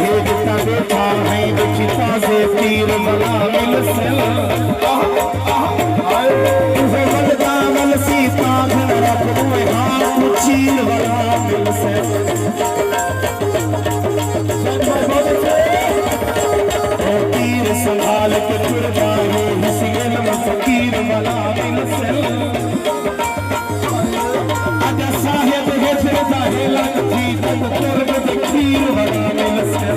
भेजता बेटा है चिता से तीर बला मिल से तुझे बलदामल सीता घन रखो हाथ चीर बला मिल से तीर संभाल के तुरदाए हिसियल में फकीर बला मिल से आजा साहेब हेजरदा हेलन जी तक तुर्ब फकीर बला मिल से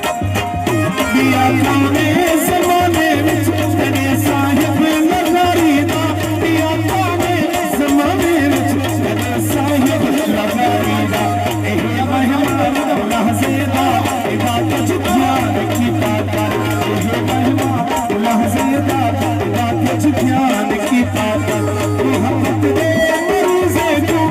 बिया खाने ज़माने विच तेरे साहिब लगारी दा बिया खाने ज़माने विच तेरे साहिब लगारी दा एह मेहमान लहज़े दा इदा तुझ ध्यान कीता कर एह मेहमान लहज़े दा इदा तुझ ध्यान कीता कर मोहब्बत दे मरीज़े को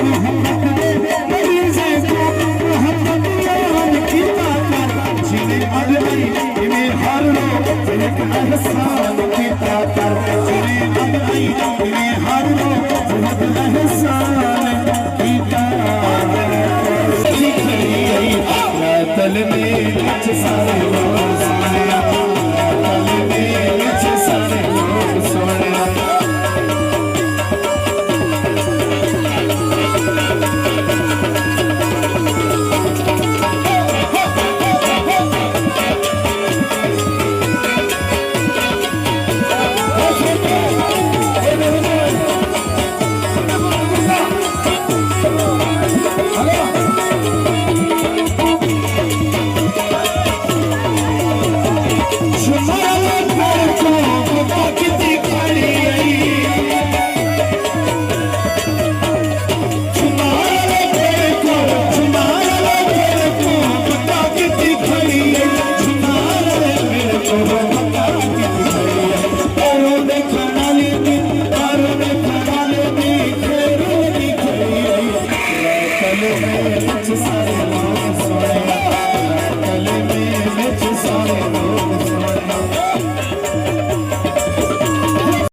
मोहब्बत दे मरीज़े को मोहब्बत ध्यान कीता कर जिन्हें अगली इन्हें हर रोज एक एहसान कीता कर जिन्हें अगली इन्हें हर रोज एक एहसान कीता कर तल में कुछ सारे लोग सोने तल में कुछ सारे लोग सोने